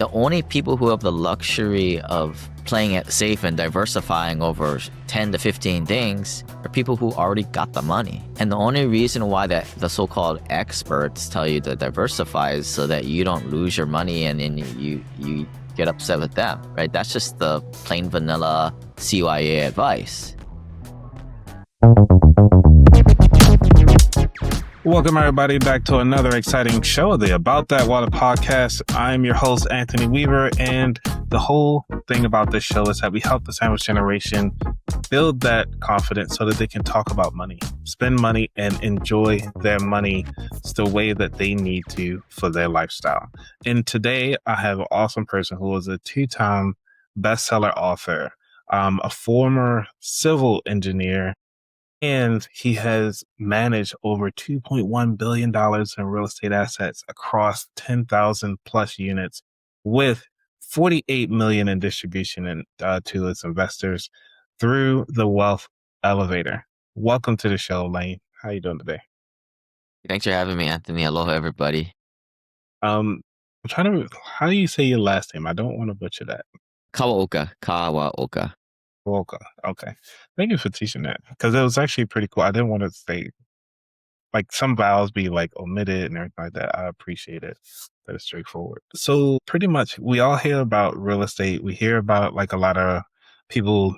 The only people who have the luxury of playing it safe and diversifying over 10 to 15 things are people who already got the money. And the only reason why the so-called experts tell you to diversify is so that you don't lose your money and then you get upset with them, right? That's just the plain vanilla CYA advice. Welcome, everybody, back to another exciting show of the About That Water podcast. I'm your host, Anthony Weaver, and the whole thing about this show is that we help the sandwich generation build that confidence so that they can talk about money, spend money, and enjoy their money the way that they need to for their lifestyle. And today, I have an awesome person who is a two-time bestseller author, a former civil engineer, and he has managed over $2.1 billion in real estate assets across 10,000 plus units with $48 million in distribution to its investors through the Wealth Elevator. Welcome to the show, Lane. How are you doing today? Thanks for having me, Anthony. Aloha, everybody. I'm trying to, how do you say your last name? I don't want to butcher that. Kawaoka. Kawaoka. Okay. Thank you for teaching that, because it was actually pretty cool. I didn't want to say, like, some vowels be like omitted and everything like that. I appreciate it. That is straightforward. So pretty much we all hear about real estate. We hear about, like, a lot of people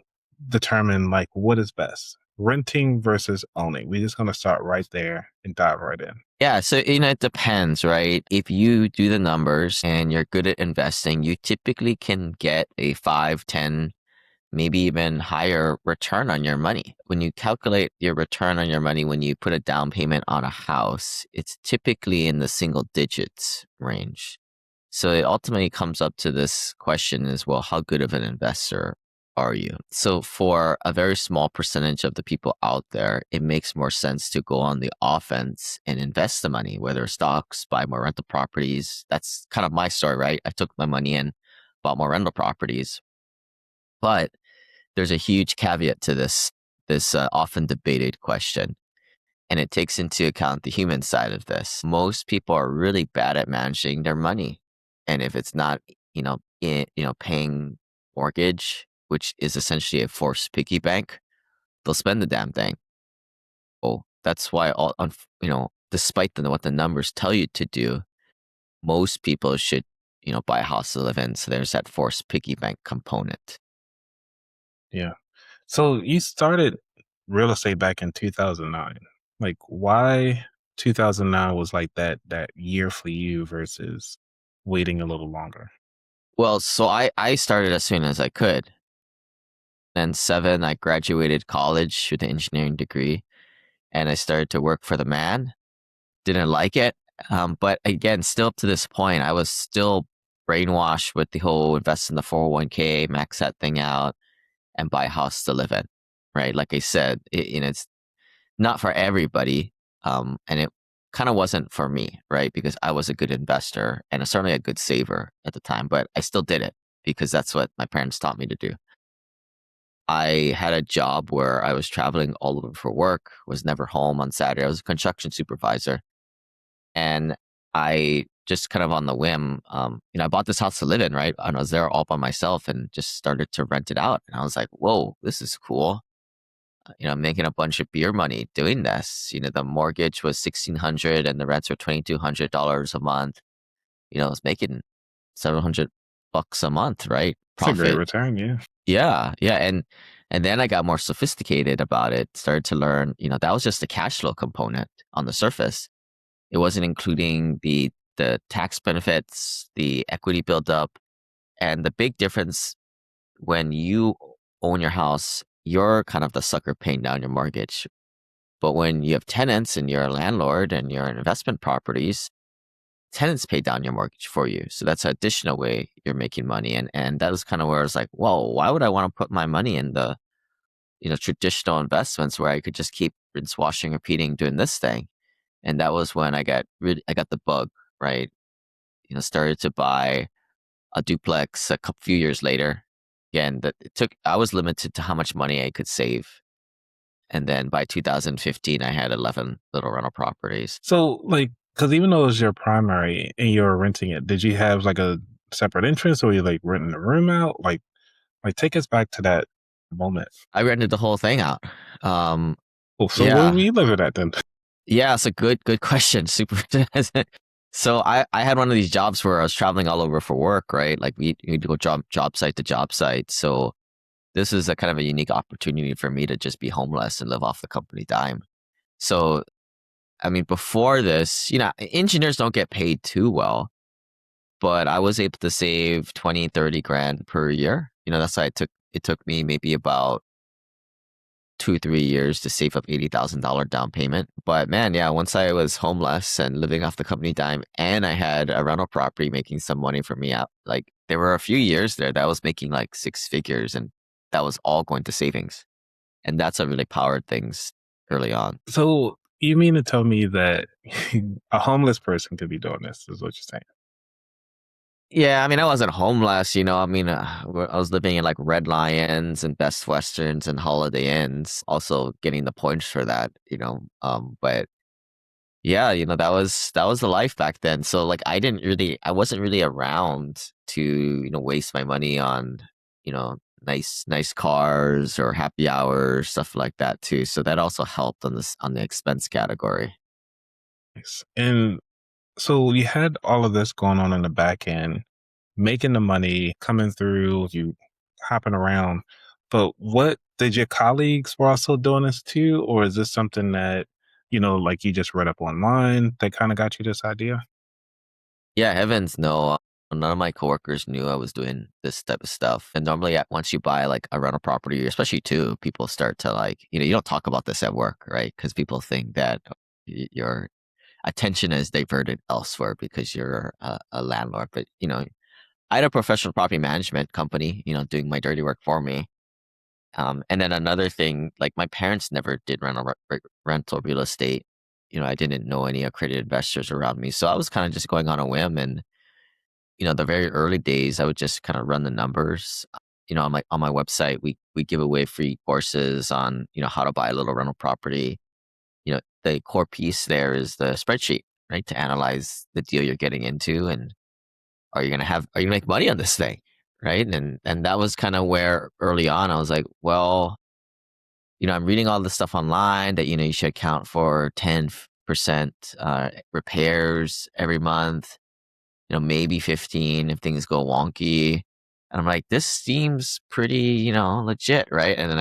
determine, like, what is best, renting versus owning. We're just going to start right there and dive right in. Yeah, so it depends, right? If you do the numbers and you're good at investing, you typically can get a 5, 10, maybe even higher return on your money. When you calculate your return on your money, when you put a down payment on a house, it's typically in the single digits range. So it ultimately comes up to this question is, well, how good of an investor are you? So for a very small percentage of the people out there, it makes more sense to go on the offense and invest the money, whether stocks, buy more rental properties. That's kind of my story, right? I took my money and bought more rental properties. But there's a huge caveat to this often debated question, and it takes into account the human side of this. Most people are really bad at managing their money, and if it's not, paying mortgage, which is essentially a forced piggy bank, they'll spend the damn thing. Oh, that's why despite what the numbers tell you to do, most people should, buy a house to live in. So there's that forced piggy bank component. Yeah. So you started real estate back in 2009. Like, why 2009 was like that year for you versus waiting a little longer? Well, so I started as soon as I could. Then 7, I graduated college with an engineering degree, and I started to work for the man. Didn't like it. But again, still up to this point, I was still brainwashed with the whole invest in the 401k, max that thing out, and buy a house to live in, right? Like I said, it's not for everybody, and it kind of wasn't for me, right? Because I was a good investor and certainly a good saver at the time, but I still did it because that's what my parents taught me to do. I had a job where I was traveling all over for work, was never home on Saturday. I was a construction supervisor, and I just kind of on the whim, I bought this house to live in, right? And I was there all by myself and just started to rent it out. And I was like, whoa, this is cool. Making a bunch of beer money doing this. The mortgage was $1,600 and the rents were $2,200 a month. I was making $700 a month, right? Profit. That's a great return, yeah. Yeah. And then I got more sophisticated about it, started to learn, that was just the cash flow component on the surface. It wasn't including the tax benefits, the equity buildup, and the big difference when you own your house, you're kind of the sucker paying down your mortgage. But when you have tenants and you're a landlord and you're in investment properties, tenants pay down your mortgage for you. So that's an additional way you're making money. And that was kind of where I was like, whoa, why would I want to put my money in the, traditional investments where I could just keep rinse, washing, repeating, doing this thing? And that was when I got the bug, right? Started to buy a duplex few years later. Again, I was limited to how much money I could save. And then by 2015, I had 11 little rental properties. So, like, because even though it was your primary and you were renting it, did you have like a separate entrance, or you like renting the room out? Like take us back to that moment. I rented the whole thing out. Um, Well, so where were yeah, you living at then? yeah, it's a good question. Super. So I had one of these jobs where I was traveling all over for work, right? Like we'd go job site to job site. So this is a kind of a unique opportunity for me to just be homeless and live off the company dime. So I mean, before this, engineers don't get paid too well, but I was able to save 20, 30 grand per year. That's why it took me maybe about 2, 3 years to save up $80,000 down payment. But man, yeah, once I was homeless and living off the company dime, and I had a rental property making some money for me out, like there were a few years there that I was making like 6 figures, and that was all going to savings. And that's what really powered things early on. So you mean to tell me that a homeless person could be doing this? Is what you're saying? Yeah, I mean, I wasn't homeless, I mean, I was living in like Red Lions and Best Westerns and Holiday Inns, also getting the points for that. But yeah, that was the life back then. So like I wasn't really around to, waste my money on, nice cars or happy hours, stuff like that too. So that also helped on the expense category. Nice. And so you had all of this going on in the back end, making the money, coming through, you hopping around. But what did your colleagues were also doing this too? Or is this something that, like you just read up online that kind of got you this idea? Yeah, heavens no. None of my coworkers knew I was doing this type of stuff. And normally, once you buy like a rental property, especially two, people start to like, you don't talk about this at work, right? Because people think that your attention is diverted elsewhere because you're a landlord. But I had a professional property management company, doing my dirty work for me. And then another thing, like my parents never did rental real estate. I didn't know any accredited investors around me, so I was kind of just going on a whim. And the very early days, I would just kind of run the numbers. On my website, we give away free courses on how to buy a little rental property. The core piece there is the spreadsheet, right, to analyze the deal you're getting into, and are you gonna make money on this thing, right? And that was kind of where early on I was like, well, I'm reading all this stuff online that you should account for 10% repairs every month, maybe 15 if things go wonky. And I'm like, this seems pretty, legit, right? And then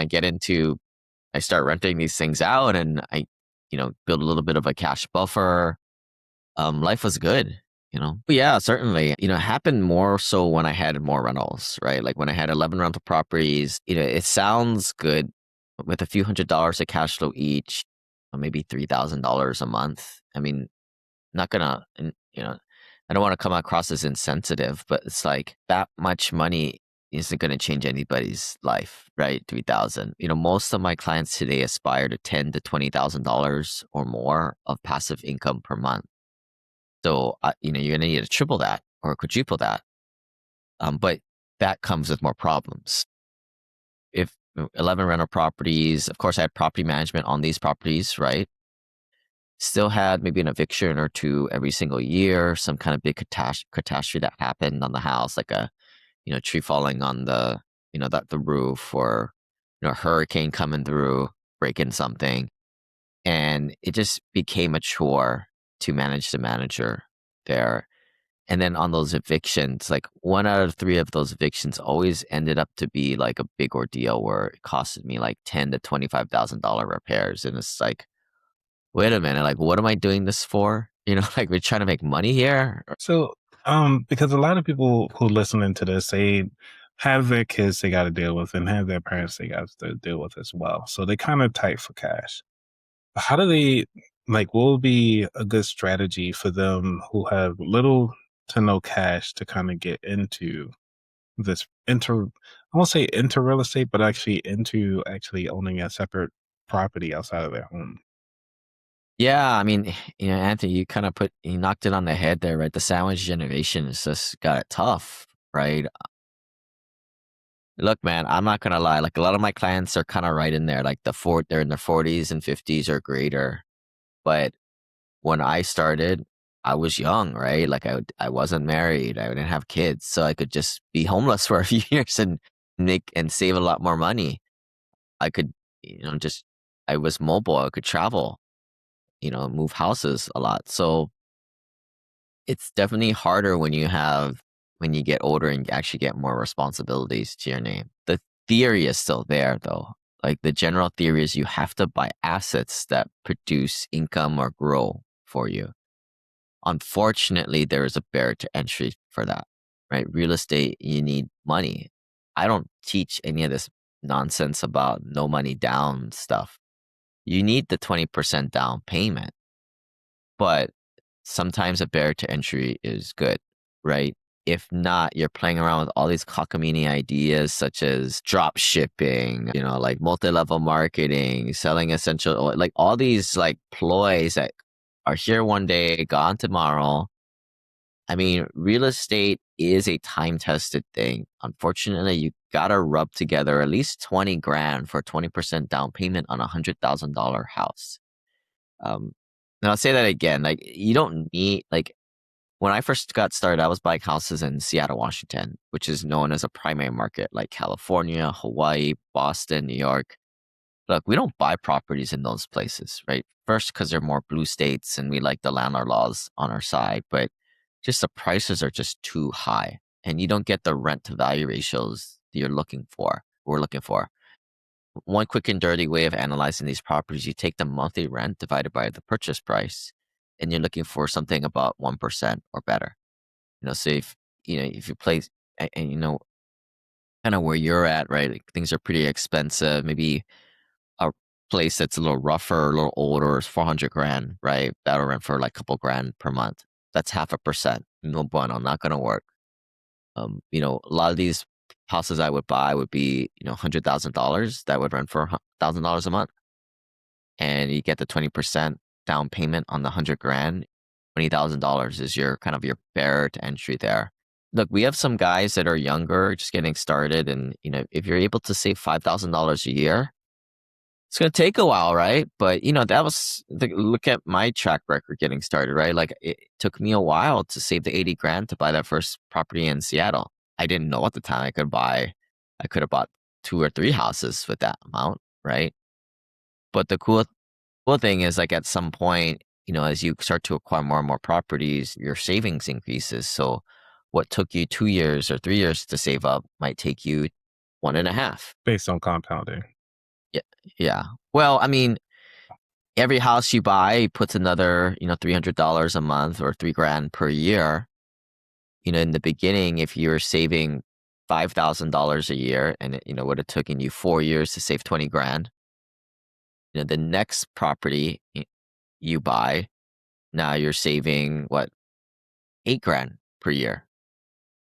I start renting these things out, and I, build a little bit of a cash buffer. Life was good. But yeah, certainly, it happened more so when I had more rentals, right? Like when I had 11 rental properties, it sounds good with a few $100s of cash flow each, or maybe $3,000 a month. I mean, not gonna, I don't want to come across as insensitive, but it's like that much money isn't going to change anybody's life, right? 3,000. Most of my clients today aspire to $10,000 to $20,000 or more of passive income per month. So, you're going to need to triple that or quadruple that. But that comes with more problems. If 11 rental properties, of course, I had property management on these properties, right? Still had maybe an eviction or two every single year, some kind of big catastrophe that happened on the house, like a, tree falling on the roof, or, a hurricane coming through, breaking something. And it just became a chore to manage the manager there. And then on those evictions, like 1 out of 3 of those evictions always ended up to be like a big ordeal where it costed me like $10,000 to $25,000 repairs. And it's like, wait a minute, like what am I doing this for? Like we're trying to make money here. So, because a lot of people who listening to this, they have their kids they got to deal with and have their parents they got to deal with as well. So they kind of tight for cash. How do they like? What would be a good strategy for them who have little to no cash to kind of get into this I won't say into real estate, but actually into actually owning a separate property outside of their home? Yeah, I mean, Anthony, you knocked it on the head there, right? The sandwich generation has just got it tough, right? Look, man, I'm not gonna lie. Like a lot of my clients are kind of right in there, like they're in their 40s and 50s or greater. But when I started, I was young, right? Like I wasn't married. I didn't have kids, so I could just be homeless for a few years and make and save a lot more money. I could, just I was mobile. I could travel, move houses a lot. So it's definitely harder when you get older and actually get more responsibilities to your name. The theory is still there though. Like the general theory is you have to buy assets that produce income or grow for you. Unfortunately, there is a barrier to entry for that, right? Real estate, you need money. I don't teach any of this nonsense about no money down stuff. You need the 20% down payment, but sometimes a barrier to entry is good, right? If not, you're playing around with all these cockamamie ideas such as drop shipping, like multi-level marketing, selling essential oil, like all these like ploys that are here one day, gone tomorrow. I mean, real estate is a time-tested thing. Unfortunately, you gotta rub together at least 20 grand for a 20% down payment on $100,000 house. Um, and I'll say that again, like you don't need like when I first got started, I was buying houses in Seattle, Washington, which is known as a primary market like California, Hawaii, Boston, New York. Look, we don't buy properties in those places, right? First, because they're more blue states and we like the landlord laws on our side, but just the prices are just too high and you don't get the rent to value ratios that we're looking for. One quick and dirty way of analyzing these properties, you take the monthly rent divided by the purchase price, and you're looking for something about 1% or better. So if you place and kind of where you're at, right? Like things are pretty expensive. Maybe a place that's a little rougher, a little older is 400 grand, right? That'll rent for like a couple grand per month. That's 0.5%. No bueno, not gonna work. A lot of these houses I would buy would be, $100,000 that would rent for $1,000 a month. And you get the 20% down payment on the 100 grand. $20,000 is your kind of your barrier to entry there. Look, we have some guys that are younger, just getting started. And, if you're able to save $5,000 a year, it's going to take a while, right? But, look at my track record getting started, right? Like it took me a while to save the 80 grand to buy that first property in Seattle. I didn't know at the time I could have bought 2 or 3 houses with that amount, right? But the cool thing is like at some point, as you start to acquire more and more properties, your savings increases. So what took you 2 years or 3 years to save up might take you 1.5. Based on compounding. Yeah. Yeah. Well, I mean, every house you buy puts another, $300 a month or 3 grand per year. In the beginning, if you're saving $5,000 a year and it would have taken you 4 years to save 20 grand, the next property you buy, now you're saving what, 8 grand per year.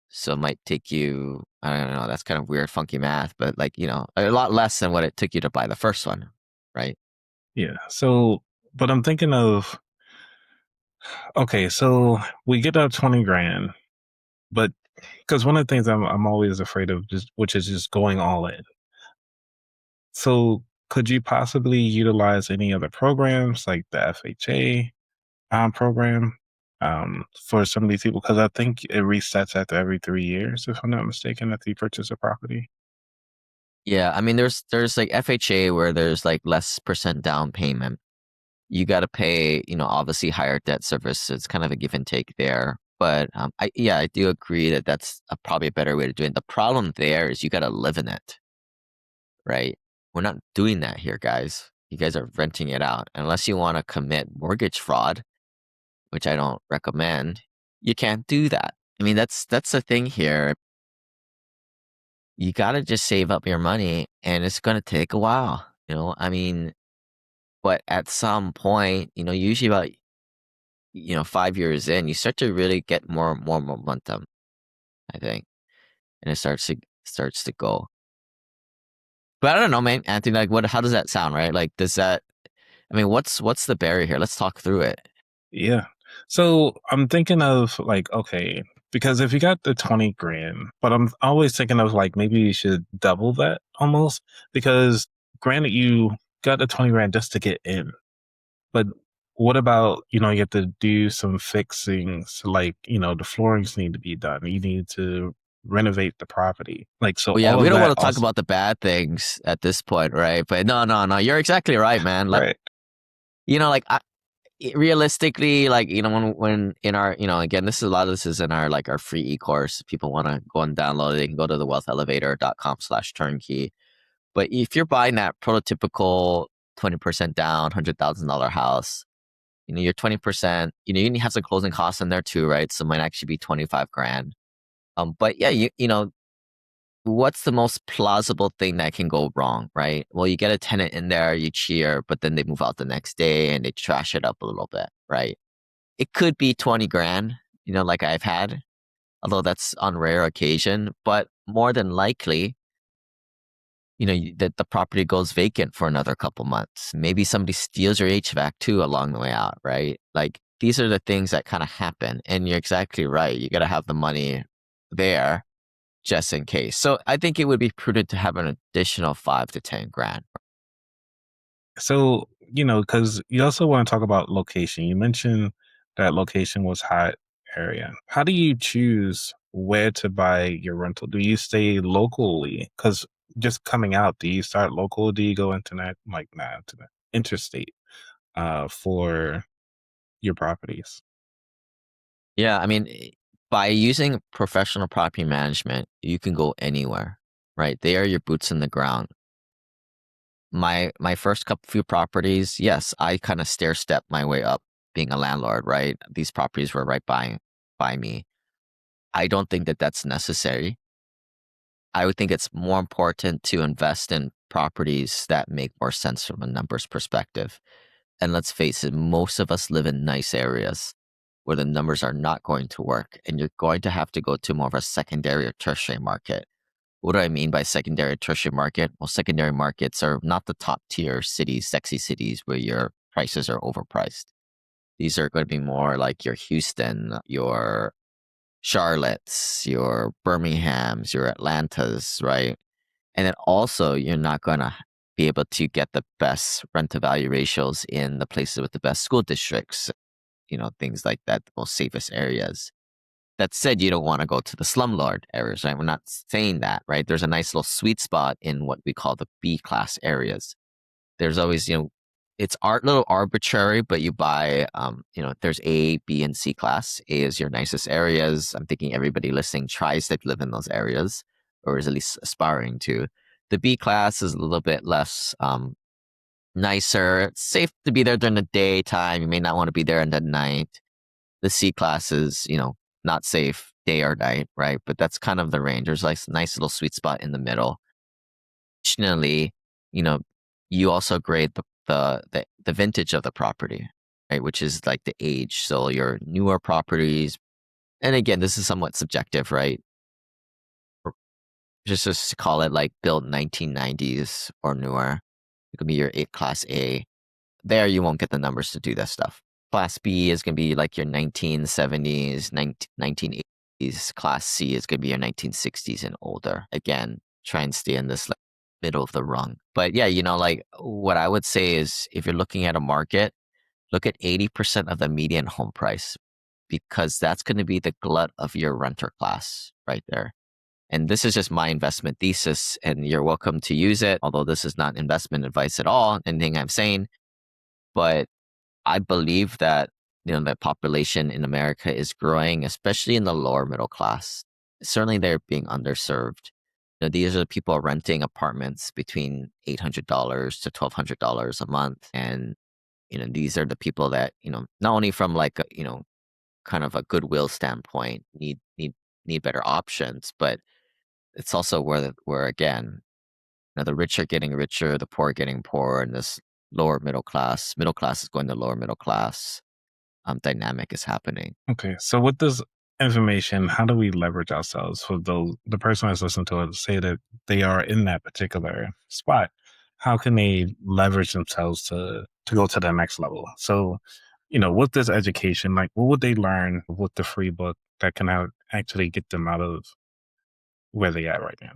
So it might take you, I don't know, that's kind of weird, funky math, but like, a lot less than what it took you to buy the first one, right? Yeah. So, but I'm thinking of, okay, so we get up 20 grand, but because one of the things I'm always afraid of, which is just going all in. So, could you possibly utilize any other programs like the FHA program for some of these people? Because I think it resets after every 3 years, if I'm not mistaken, after you purchase a property. Yeah, I mean, there's like FHA where there's like less percent down payment. You got to pay, obviously higher debt service. So it's kind of a give and take there. But I do agree that that's probably a better way to do it. The problem there is you got to live in it, right? We're not doing that here, guys. You guys are renting it out. Unless you want to commit mortgage fraud, which I don't recommend, you can't do that. I mean, that's the thing here. You got to just save up your money and it's going to take a while, I mean, but at some point, usually about 5 years in, you start to really get more momentum, I think, and it starts to go. But I don't know, man, Anthony. Like, how does that sound, right? Like, does that? I mean, what's the barrier here? Let's talk through it. Yeah. So I'm thinking of like, okay, because if you got the 20 grand, but I'm always thinking of like maybe you should double that almost, because granted you got the 20 grand just to get in, but what about, you have to do some fixings, like, the floorings need to be done. You need to renovate the property. Like, so Well, yeah, all we of don't that want to talk also, about the bad things at this point, right? But no, no, no, you're exactly right, man. Like, right. like realistically, like, when in our, again, this is a lot of this is in our, like, our free e-course. People want to go and download it. They can go to the wealthelevator.com/turnkey. But if you're buying that prototypical 20% down, $100,000 house, you're 20%, you need to have some closing costs in there too, right? So it might actually be 25 grand. But yeah, what's the most plausible thing that can go wrong, right? Well, you get a tenant in there, you cheer, but then they move out the next day and they trash it up a little bit, right? It could be 20 grand, like I've had, although that's on rare occasion, but more than likely, that the property goes vacant for another couple months. Maybe somebody steals your HVAC too along the way out, right? Like, these are the things that kind of happen. And you're exactly right. You got to have the money there just in case. So I think it would be prudent to have an additional 5 to 10 grand. So, because you also want to talk about location. You mentioned that location was hot area. How do you choose where to buy your rental? Do you stay locally? Because just coming out, do you start local? Do you go internet, like, not internet, interstate, for your properties? Yeah, I mean, by using professional property management, you can go anywhere, right? They are your boots in the ground. My first couple few properties, yes, I kind of stair step my way up being a landlord, right? These properties were right by me. I don't think that that's necessary. I would think it's more important to invest in properties that make more sense from a numbers perspective. And let's face it, most of us live in nice areas where the numbers are not going to work, and you're going to have to go to more of a secondary or tertiary market. What do I mean by secondary or tertiary market? Well, secondary markets are not the top tier cities, sexy cities where your prices are overpriced. These are going to be more like your Houston, your Charlottes, your Birminghams, your Atlantas, right? And then also, you're not going to be able to get the best rent to value ratios in the places with the best school districts, things like that, the most safest areas. That said, you don't want to go to the slumlord areas, right? We're not saying that, right? There's a nice little sweet spot in what we call the B class areas. There's always, it's little arbitrary, but you buy, there's A, B, and C class. A is your nicest areas. I'm thinking everybody listening tries to live in those areas, or is at least aspiring to. The B class is a little bit less nicer. It's safe to be there during the daytime. You may not want to be there in the night. The C class is, not safe day or night, right? But that's kind of the range. There's like a nice little sweet spot in the middle. Additionally, you know, you also grade the vintage of the property, right? Which is like the age. So your newer properties, and again, this is somewhat subjective, right? Just to call it like built 1990s or newer. It could be your class A. There, you won't get the numbers to do that stuff. Class B is going to be like your 1970s, 1980s. Class C is going to be your 1960s and older. Again, try and stay in this, like, middle of the rung. But yeah, like, what I would say is, if you're looking at a market, look at 80% of the median home price, because that's going to be the glut of your renter class right there. And this is just my investment thesis, and you're welcome to use it, although this is not investment advice at all, anything I'm saying. But I believe that, the population in America is growing, especially in the lower middle class. Certainly they're being underserved. These are the people renting apartments between $800 to $1,200 a month. And, these are the people that, not only from like, kind of a goodwill standpoint, need better options, but it's also where again, the rich are getting richer, the poor are getting poorer, and this middle class is going to lower middle class dynamic is happening. Okay, so with this information, how do we leverage ourselves for the person that's listening to it, say that they are in that particular spot? How can they leverage themselves to go to the next level? So, with this education, like, what would they learn with the free book that can actually get them out of where they at right now?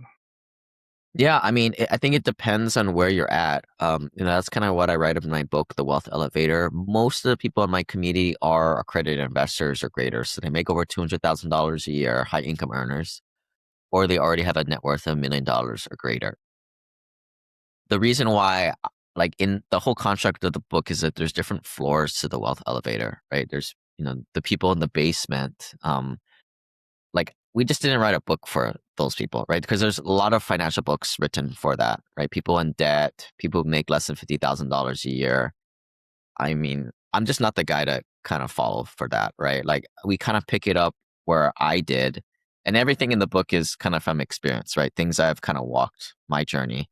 Yeah, I mean, I think it depends on where you're at. That's kind of what I write in my book, The Wealth Elevator. Most of the people in my community are accredited investors or greater, so they make over $200,000 a year, high income earners, or they already have a net worth of $1 million or greater. The reason why, like in the whole construct of the book, is that there's different floors to the wealth elevator, right? There's, the people in the basement. Like we just didn't write a book for those people, right? Because there's a lot of financial books written for that, right? People in debt, people who make less than $50,000 a year. I mean, I'm just not the guy to kind of follow for that, right? Like we kind of pick it up where I did, and everything in the book is kind of from experience, right? Things I've kind of walked my journey.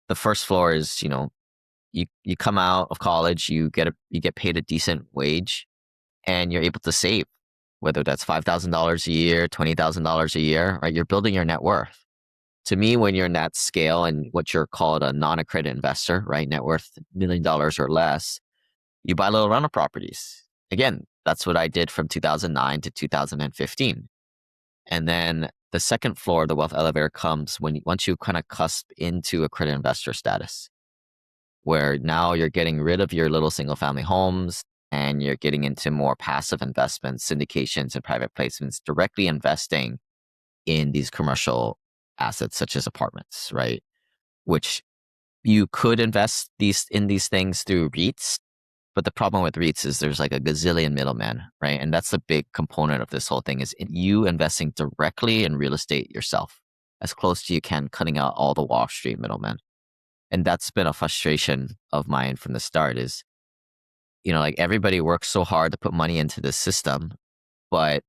The first floor is, you come out of college, you get paid a decent wage, and you're able to save, whether that's $5,000 a year, $20,000 a year, right? You're building your net worth. To me, when you're in that scale and what you're called a non-accredited investor, right? Net worth $1 million or less, you buy little rental properties. Again, that's what I did from 2009 to 2015. And then the second floor, the wealth elevator comes once you kind of cusp into accredited investor status, where now you're getting rid of your little single family homes and you're getting into more passive investments, syndications, and private placements, directly investing in these commercial assets such as apartments, right? Which you could invest in these things through REITs, but the problem with REITs is there's like a gazillion middlemen, right? And that's the big component of this whole thing is you investing directly in real estate yourself, as close to you can, cutting out all the Wall Street middlemen. And that's been a frustration of mine from the start is, like everybody works so hard to put money into the system, but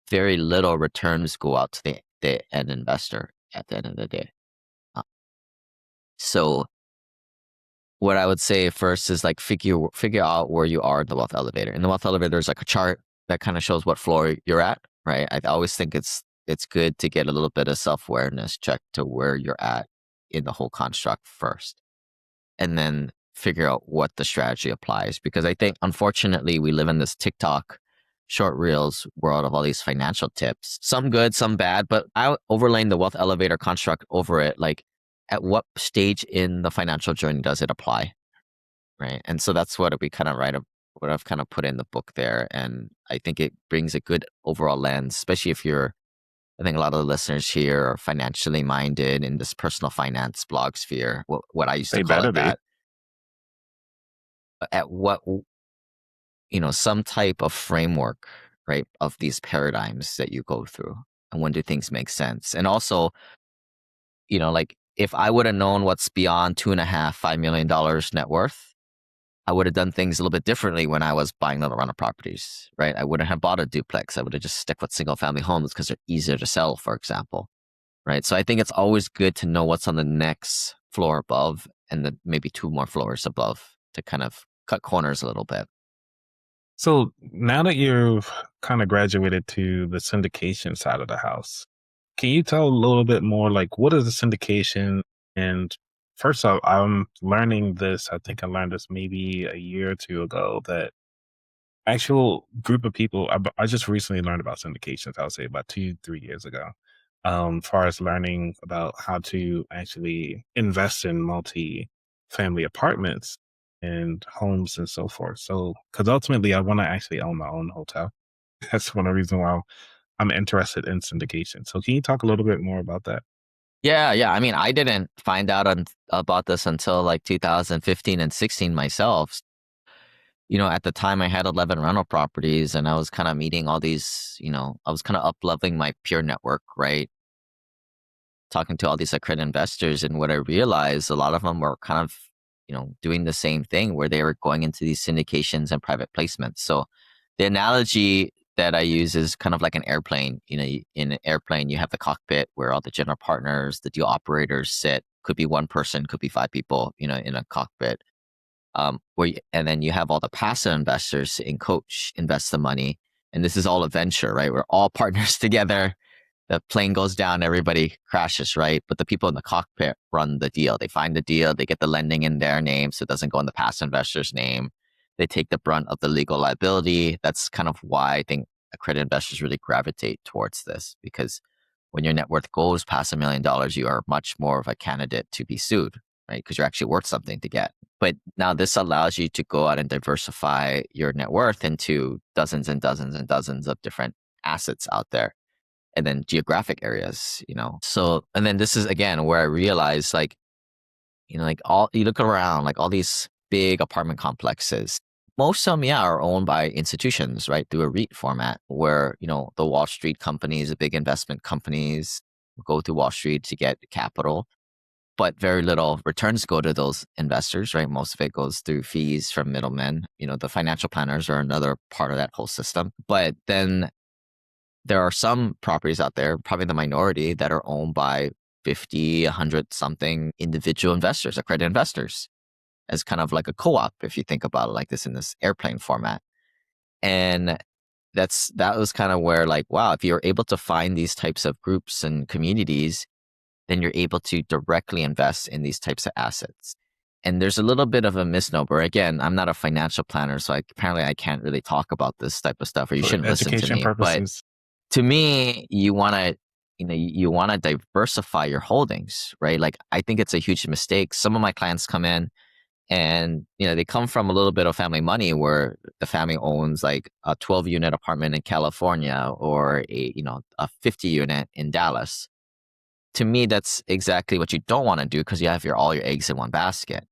very little returns go out to the end investor at the end of the day. Uh, So what I would say first is like figure out where you are in the wealth elevator. In the wealth elevator, there's like a chart that kind of shows what floor you're at, right? I always think it's good to get a little bit of self-awareness check to where you're at in the whole construct first, and then figure out what the strategy applies. Because I think, unfortunately, we live in this TikTok short reels world of all these financial tips, some good, some bad, but I overlaying the wealth elevator construct over it. Like, at what stage in the financial journey does it apply? Right. And so that's what we kind of what I've kind of put in the book there. And I think it brings a good overall lens, especially if I think a lot of the listeners here are financially minded in this personal finance blog sphere, what I used to They call better it be. that. At what, some type of framework, right, of these paradigms that you go through, and when do things make sense? And also, like if I would have known what's beyond $2.5–5 million net worth, I would have done things a little bit differently when I was buying little rental properties, right? I wouldn't have bought a duplex. I would have just stick with single family homes because they're easier to sell, for example, right? So I think it's always good to know what's on the next floor above and then maybe two more floors above to kind of cut corners a little bit. So now that you've kind of graduated to the syndication side of the house, can you tell a little bit more like what is a syndication? And first off, I'm learning this. I think I learned this maybe a year or two ago that actual group of people, I just recently learned about syndications, I would say about 2–3 years ago. Far as learning about how to actually invest in multi-family apartments and homes and so forth. So, because ultimately, I want to actually own my own hotel. That's one of the reasons why I'm interested in syndication. So, can you talk a little bit more about that? Yeah, yeah. I mean, I didn't find out about this until like 2015 and 16 myself. At the time I had 11 rental properties and I was kind of meeting all these, I was kind of up leveling my peer network, right? Talking to all these accredited investors. And what I realized, a lot of them were kind of, doing the same thing where they were going into these syndications and private placements. So the analogy that I use is kind of like an airplane. In an airplane, you have the cockpit where all the general partners, the deal operators sit. Could be one person, could be five people, in a cockpit. And then you have all the passive investors in coach invest the money, and this is all a venture, right? We're all partners together. The plane goes down, everybody crashes, right? But the people in the cockpit run the deal. They find the deal, they get the lending in their name, so it doesn't go in the passive investor's name. They take the brunt of the legal liability. That's kind of why I think accredited investors really gravitate towards this, because when your net worth goes past $1 million, you are much more of a candidate to be sued, right? Because you're actually worth something to get. But now this allows you to go out and diversify your net worth into dozens and dozens and dozens of different assets out there. And then geographic areas, So, and then this is again where I realized like you look around, like all these big apartment complexes, most of them, are owned by institutions, right? Through a REIT format where, the Wall Street companies, the big investment companies go to Wall Street to get capital, but very little returns go to those investors, right? Most of it goes through fees from middlemen. The financial planners are another part of that whole system. But then there are some properties out there, probably the minority, that are owned by 50, 100 something individual investors, accredited investors, as kind of like a co-op, if you think about it like this in this airplane format. And that was kind of where like, wow, if you're able to find these types of groups and communities, then you're able to directly invest in these types of assets. And there's a little bit of a misnomer. Again, I'm not a financial planner, so apparently I can't really talk about this type of stuff, or you For shouldn't listen to education me. But purposes. to me, you want to, you want to diversify your holdings, right? Like I think it's a huge mistake. Some of my clients come in and, they come from a little bit of family money where the family owns like a 12 unit apartment in California or a 50 unit in Dallas. To me, that's exactly what you don't want to do because you have all your eggs in one basket.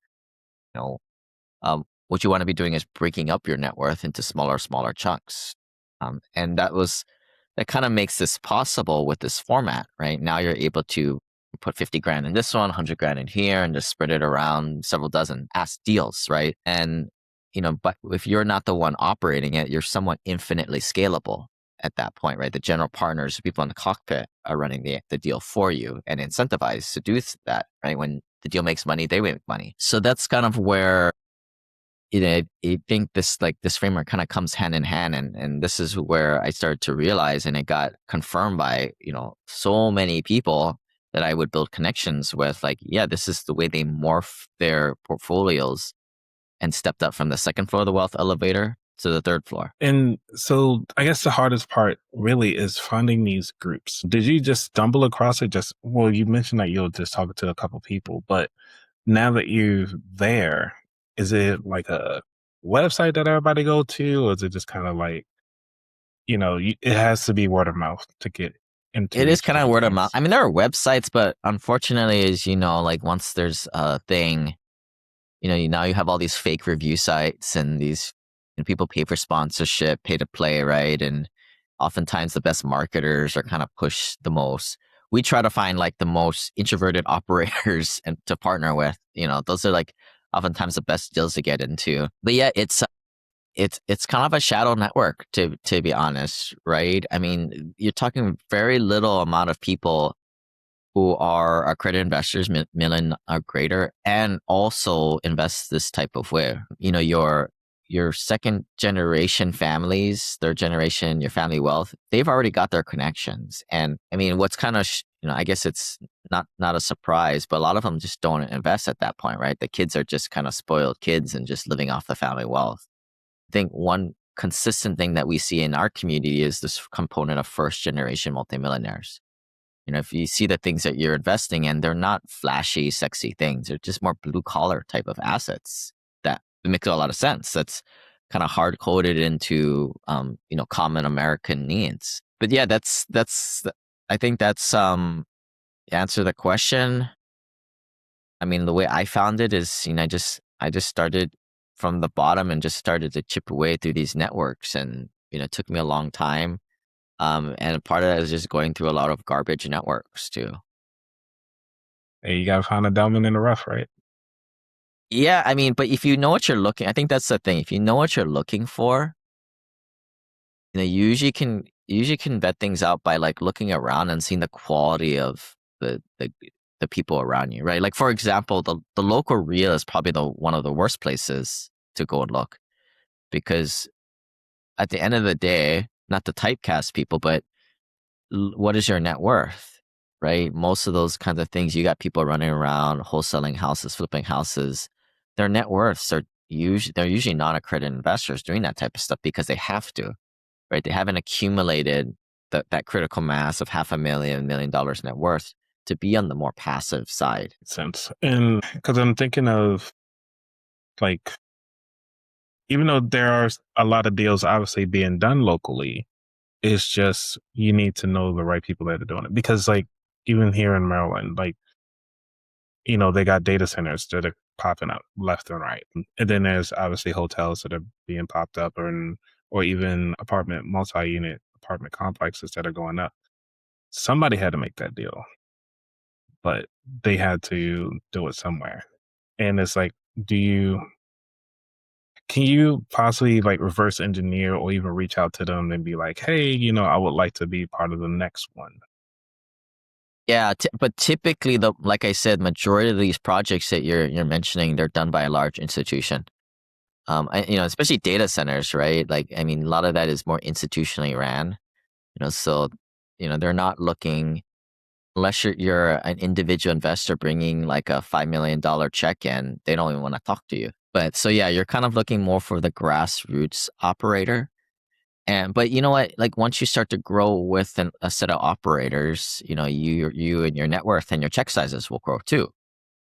What you want to be doing is breaking up your net worth into smaller chunks. And that kind of makes this possible with this format, right? Now you're able to put 50 grand in this one, 100 grand in here, and just spread it around several dozen deals, right? And, but if you're not the one operating it, you're somewhat infinitely scalable at that point, right? The general partners, the people in the cockpit are running the deal for you and incentivized to do that, right? When the deal makes money, they make money. So that's kind of where I think this framework kind of comes hand in hand. And this is where I started to realize, and it got confirmed by, so many people that I would build connections with, like, yeah, this is the way they morph their portfolios and stepped up from the second floor of the wealth elevator to the third floor. And so I guess the hardest part really is finding these groups. Did you just stumble across it? You mentioned that you'll just talk to a couple people, but now that you're there, is it like a website that everybody go to, or is it just kind of like, it has to be word of mouth to get into It is these kind of particular word of things? mouth. I mean, there are websites, but unfortunately, as you know, like once there's a thing, now you have all these fake review sites and people pay for sponsorship, pay to play, right? And oftentimes the best marketers are kind of pushed the most. We try to find like the most introverted operators and to partner with. Those are like oftentimes the best deals to get into. But yeah, it's kind of a shadow network to be honest, right? I mean, you're talking very little amount of people who are accredited investors, million or greater, and also invest this type of way. Your second generation families, third generation, your family wealth, they've already got their connections. And I mean, what's kind of, I guess it's not a surprise, but a lot of them just don't invest at that point, right? The kids are just kind of spoiled kids and just living off the family wealth. I think one consistent thing that we see in our community is this component of first generation multimillionaires. If you see the things that you're investing in, they're not flashy, sexy things. They're just more blue collar type of assets that make a lot of sense. That's kind of hard coded into, common American needs. But yeah, I think that's, answer the question. I mean, the way I found it is, I just started from the bottom and just started to chip away through these networks. And, it took me a long time. And part of that is just going through a lot of garbage networks too. Hey, you gotta find a diamond in the rough, right? Yeah, I mean, but if you know what you're looking, I think that's the thing. If you know what you're looking for, you usually can vet things out by like looking around and seeing the quality of the people around you, right? Like for example, the local REIA is probably one of the worst places to go and look, because at the end of the day, not to typecast people, but what is your net worth, right? Most of those kinds of things, you got people running around wholesaling houses, flipping houses. Their net worths are usually non-accredited investors doing that type of stuff because they have to, right? They haven't accumulated that critical mass of $500,000, $1 million net worth to be on the more passive side. Sense. And because I'm thinking of like, even though there are a lot of deals obviously being done locally, it's just you need to know the right people that are doing it. Because like even here in Maryland, like, you know, they got data centers that are popping up left and right. And then there's obviously hotels that are being popped up, or even multi-unit apartment complexes that are going up. Somebody had to make that deal, but they had to do it somewhere. And it's like, can you possibly like reverse engineer or even reach out to them and be like, hey, you know, I would like to be part of the next one? Yeah, but typically, like I said, majority of these projects that you're mentioning, they're done by a large institution. Especially data centers, right? Like, I mean, a lot of that is more institutionally ran. So they're not looking, unless you're an individual investor bringing like a $5 million check in, they don't even want to talk to you. But so yeah, you're kind of looking more for the grassroots operator. But you know what? Like once you start to grow with a set of operators, you and your net worth and your check sizes will grow too,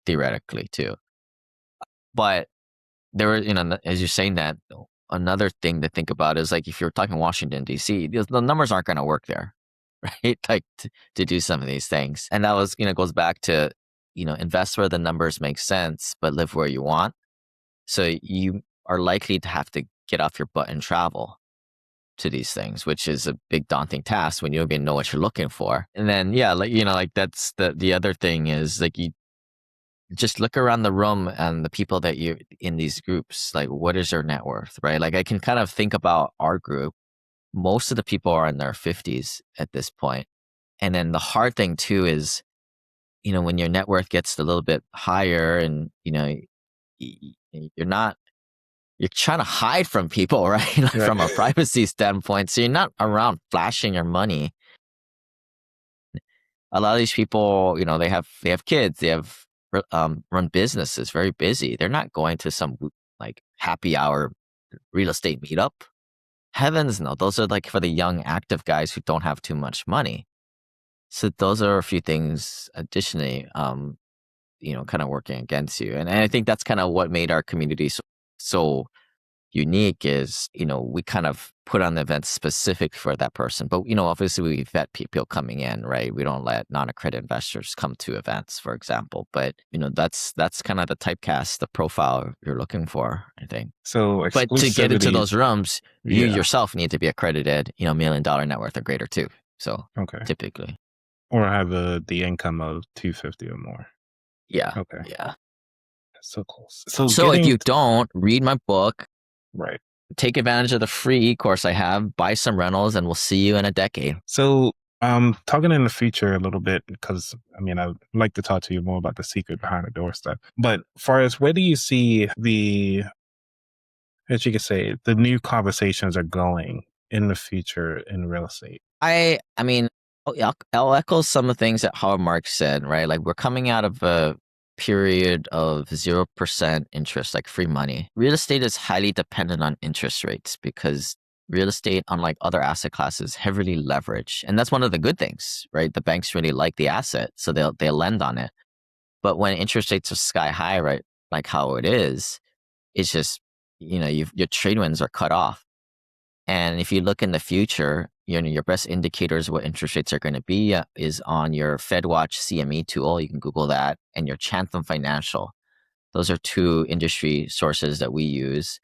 theoretically too. But there, as you're saying that, another thing to think about is like if you're talking Washington D.C., the numbers aren't going to work there, right? Like to do some of these things, and that was goes back to invest where the numbers make sense, but live where you want. So you are likely to have to get off your butt and travel to these things, which is a big daunting task when you don't even know what you're looking for. And then yeah, like that's the other thing is like you just look around the room and the people that you in these groups, like what is their net worth, right? Like I can kind of think about our group. Most of the people are in their 50s at this point. And then the hard thing too is, when your net worth gets a little bit higher and, you're trying to hide from people, right? Like Right. from a privacy standpoint. So you're not around flashing your money. A lot of these people, they have kids, they have run businesses, very busy. They're not going to some like happy hour real estate meetup. Heavens no, those are like for the young active guys who don't have too much money. So those are a few things additionally, kind of working against you. And I think that's kind of what made our community so unique is, we kind of put on the events specific for that person. But, obviously we vet people coming in, right? We don't let non-accredited investors come to events, for example. But, that's kind of the typecast, the profile you're looking for, I think. So But to get into exclusivity, those rooms, you yeah, yourself need to be accredited, $1 million net worth or greater too. So okay, typically, or have the income of 250 or more. yeah, Okay, yeah. so close. So So if getting you don't, read my book, right. take advantage of the free course I have, buy some rentals, and we'll see you in a decade. So talking in the future a little bit, because I mean I'd like to talk to you more about the secret behind the door stuff. But far as where do you see as you could say, the new conversations are going in the future in real estate? I mean, I'll echo some of the things that Howard Marks said, right? Like we're coming out of a period of 0% interest, like free money. Real estate is highly dependent on interest rates because real estate, unlike other asset classes, heavily leverage. And that's one of the good things, right? The banks really like the asset, so they'll lend on it. But when interest rates are sky high, right, like how it is, it's just, your trade winds are cut off. And if you look in the future, your best indicators of what interest rates are going to be is on your FedWatch CME tool. You can Google that, and your Chatham Financial. Those are two industry sources that we use.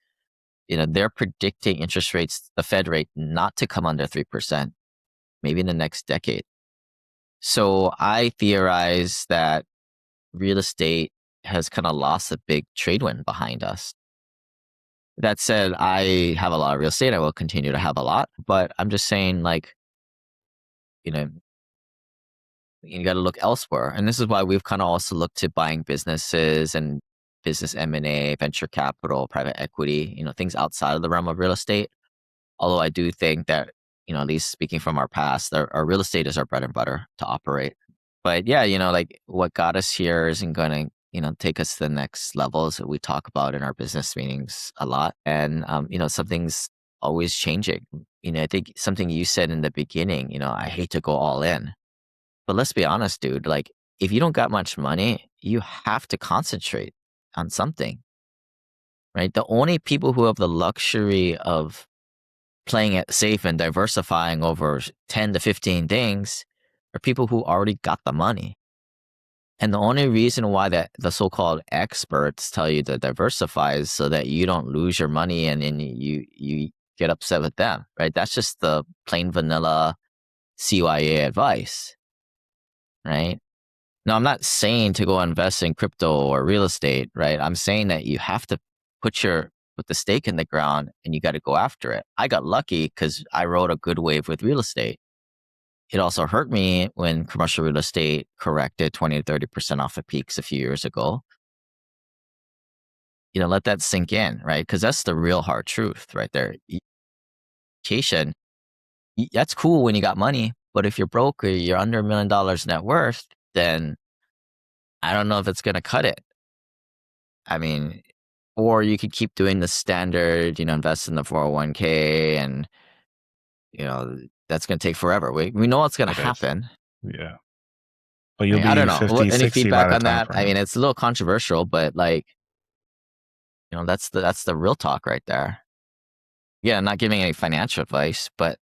They're predicting interest rates, the Fed rate, not to come under 3%, maybe in the next decade. So I theorize that real estate has kind of lost a big trade wind behind us. That said, I have a lot of real estate. I will continue to have a lot, but I'm just saying, like, you know, you got to look elsewhere. And this is why we've kind of also looked to buying businesses and business M&A, venture capital, private equity, things outside of the realm of real estate. Although I do think that, at least speaking from our past, our real estate is our bread and butter to operate. But yeah, like what got us here isn't going to, take us to the next levels that we talk about in our business meetings a lot. And, something's always changing. I think something you said in the beginning, I hate to go all in. But let's be honest, dude, like if you don't got much money, you have to concentrate on something, right? The only people who have the luxury of playing it safe and diversifying over 10 to 15 things are people who already got the money. And the only reason why that the so-called experts tell you to diversify is so that you don't lose your money and then you get upset with them, right? That's just the plain vanilla CYA advice, right? Now, I'm not saying to go invest in crypto or real estate, right? I'm saying that you have to put the stake in the ground and you got to go after it. I got lucky because I rode a good wave with real estate. It also hurt me when commercial real estate corrected 20 to 30% off of peaks a few years ago. Let that sink in, right? Because that's the real hard truth right there. Education, that's cool when you got money, but if you're broke or you're under $1 million net worth, then I don't know if it's going to cut it. I mean, or you could keep doing the standard, invest in the 401k and, that's going to take forever. We know what's going to It is. happen. Yeah. But I you'll mean, I be don't know. 50, Any 60 by feedback the on time that? I mean, frame. it's a little controversial, but like, that's the real talk right there. Yeah, I'm not giving any financial advice, but,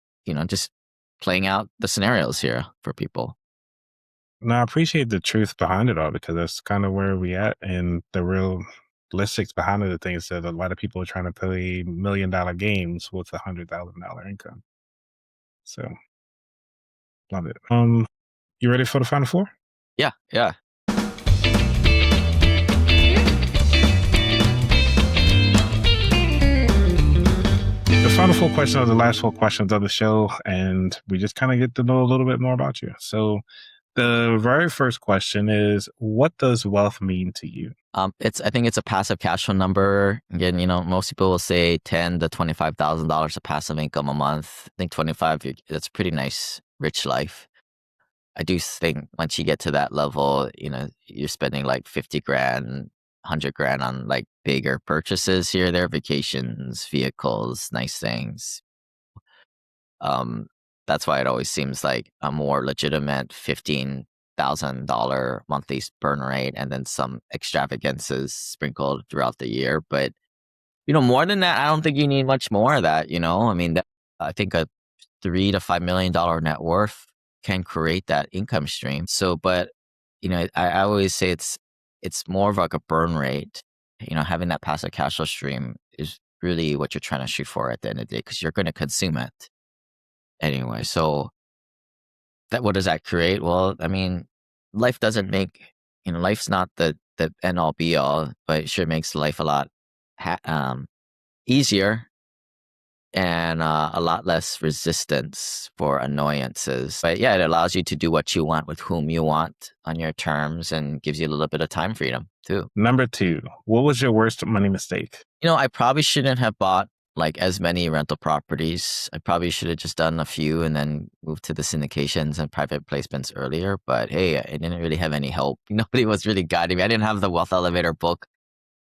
just playing out the scenarios here for people. No, I appreciate the truth behind it all because that's kind of where we at, and the real listics behind the things that a lot of people are trying to play $1 million games with $100,000 income. So love it. You ready for the final four? Yeah, yeah. The final four questions are the last four questions of the show, and we just kind of get to know a little bit more about you. So the very first question is, what does wealth mean to you? I think it's a passive cash flow number. Again, most people will say $10,000 to $25,000 of passive income a month. I think 25, that's a pretty nice, rich life. I do think once you get to that level, you're spending like 50 grand, 100 grand on like bigger purchases here, there, vacations, vehicles, nice things. That's why it always seems like a more legitimate $15,000 monthly burn rate and then some extravagances sprinkled throughout the year. But, more than that, I don't think you need much more of that, I mean, I think a $3 to $5 million net worth can create that income stream. So, but, I always say it's more of like a burn rate. Having that passive cash flow stream is really what you're trying to shoot for at the end of the day because you're going to consume it anyway. So what does that create? Well, I mean, life doesn't make, life's not the end all be all, but it sure makes life a lot easier and a lot less resistance for annoyances. But yeah, it allows you to do what you want with whom you want on your terms and gives you a little bit of time freedom too. Number two, what was your worst money mistake? I probably shouldn't have bought like as many rental properties. I probably should have just done a few and then moved to the syndications and private placements earlier. But hey, I didn't really have any help. Nobody was really guiding me. I didn't have the Wealth Elevator book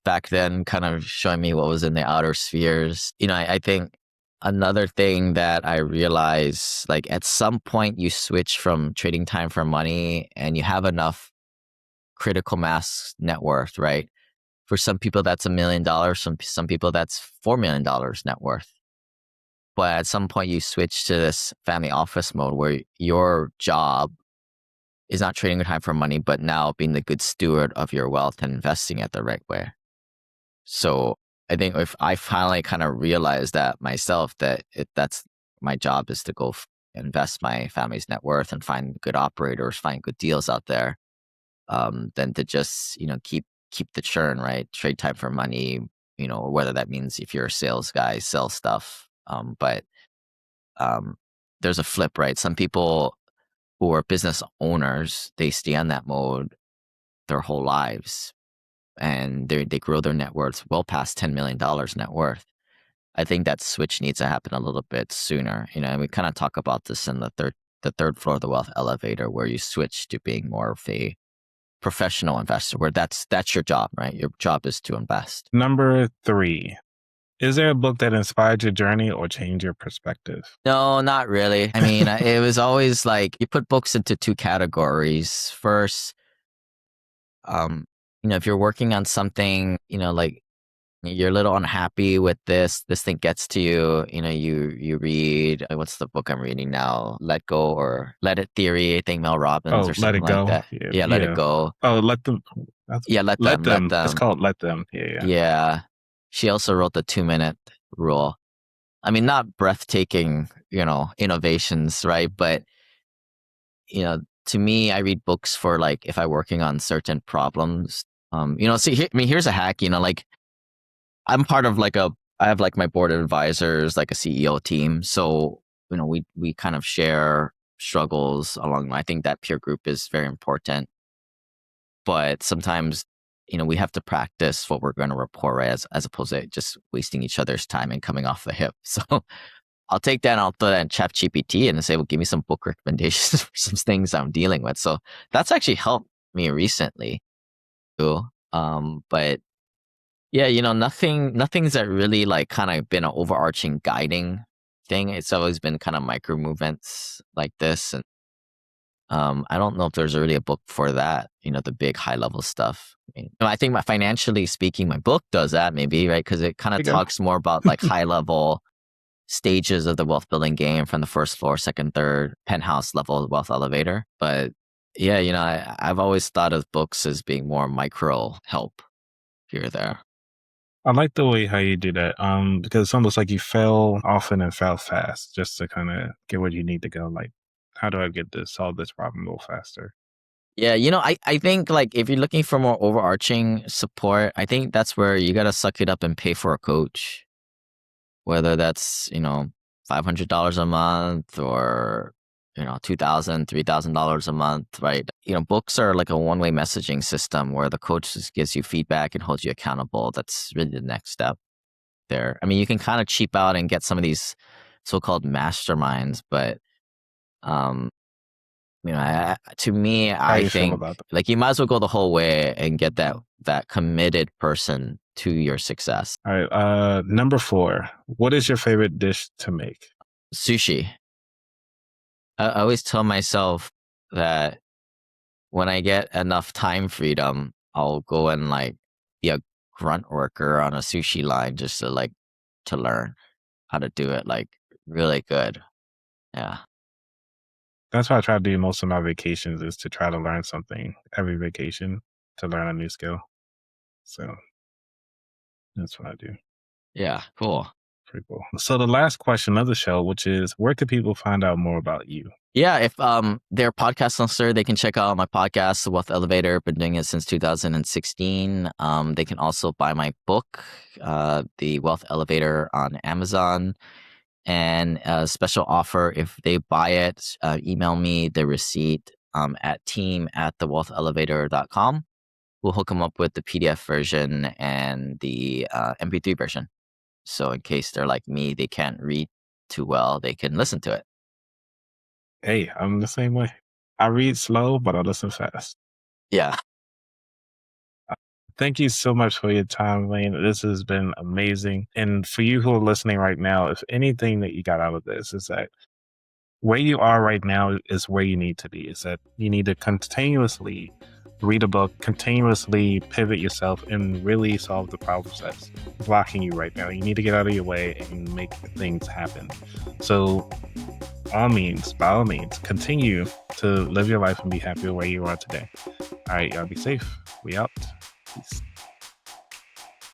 back then kind of showing me what was in the outer spheres. I think another thing that I realized, like at some point you switch from trading time for money and you have enough critical mass net worth, right? For some people, that's $1 million. Some people, that's $4 million net worth. But at some point, you switch to this family office mode where your job is not trading your time for money, but now being the good steward of your wealth and investing it the right way. So I think if I finally kind of realized that myself, that's my job is to go invest my family's net worth and find good operators, find good deals out there, than to just keep the churn, right? Trade time for money, whether that means if you're a sales guy, sell stuff. But there's a flip, right? Some people who are business owners, they stay on that mode their whole lives and they grow their net worth well past $10 million net worth. I think that switch needs to happen a little bit sooner, and we kind of talk about this in the third floor of the wealth elevator where you switch to being more of a professional investor where that's your job, right? Your job is to invest. Number three, Is there a book that inspired your journey or changed your perspective? No, not really. I mean, it was always like you put books into two categories. First, if you're working on something, like you're a little unhappy with this thing gets to you, you read, what's the book I'm reading now? Let Go or Let It Theory, I think Mel Robbins Oh, or Let something It like Go. that. Yeah, Yeah, Let It yeah. Go. Oh, Let Them. Yeah, Let let Them. It's them. called Let Them. Yeah, yeah. Yeah. She also wrote the 2-minute rule. I mean, not breathtaking, innovations, right? But, to me, I read books for like if I'm working on certain problems. Here's a hack, like I'm part of I have like my board of advisors, like a CEO team. So, we kind of share struggles along. I think that peer group is very important. But sometimes, we have to practice what we're going to report, right? As opposed to just wasting each other's time and coming off the hip. So I'll take that and I'll throw that in ChatGPT and say, well, give me some book recommendations for some things I'm dealing with. So that's actually helped me recently too. But yeah, nothing's that really like kind of been an overarching guiding thing. It's always been kind of micro movements like this. And I don't know if there's really a book for that, the big high level stuff. I think financially speaking, my book does that maybe, right? Because it kind of There you go. talks more about like high level stages of the wealth building game from the first floor, second, third, penthouse level wealth elevator. But yeah, I've always thought of books as being more micro help here or there. I like the way how you do that. Because it's almost like you fail often and fail fast, just to kind of get where you need to go. Like, how do I get this solve this problem a little faster? Yeah, I think like if you're looking for more overarching support, I think that's where you gotta suck it up and pay for a coach. Whether that's, $500 a month or, $2,000, $3,000 a month, right? Books are like a one-way messaging system where the coach just gives you feedback and holds you accountable. That's really the next step there. I mean, you can kind of cheap out and get some of these so-called masterminds, but um, to me, How I you feel think about that? like you might as well go the whole way and get that committed person to your success. All right. Number 4. What is your favorite dish to make? Sushi. I always tell myself that when I get enough time freedom, I'll go and like be a grunt worker on a sushi line just to learn how to do it like really good. Yeah. That's what I try to do most of my vacations is to try to learn something every vacation to learn a new skill. So that's what I do. Yeah. Cool. Pretty cool. So the last question of the show, which is, where can people find out more about you? Yeah, if they're podcast listener, they can check out my podcast, The Wealth Elevator. Been doing it since 2016. They can also buy my book, The Wealth Elevator, on Amazon. And a special offer, if they buy it, email me the receipt at team@thewealthelevator.com. We'll hook them up with the PDF version and the MP3 version. So in case they're like me, they can't read too well, they can listen to it. Hey, I'm the same way. I read slow, but I listen fast. Yeah. Thank you so much for your time, Lane. This has been amazing. And for you who are listening right now, if anything that you got out of this is that where you are right now is where you need to be, is that you need to continuously read a book, continuously pivot yourself, and really solve the problems that's blocking you right now. You need to get out of your way and make things happen. So, by all means, continue to live your life and be happy where you are today. All right, y'all be safe. We out. Peace.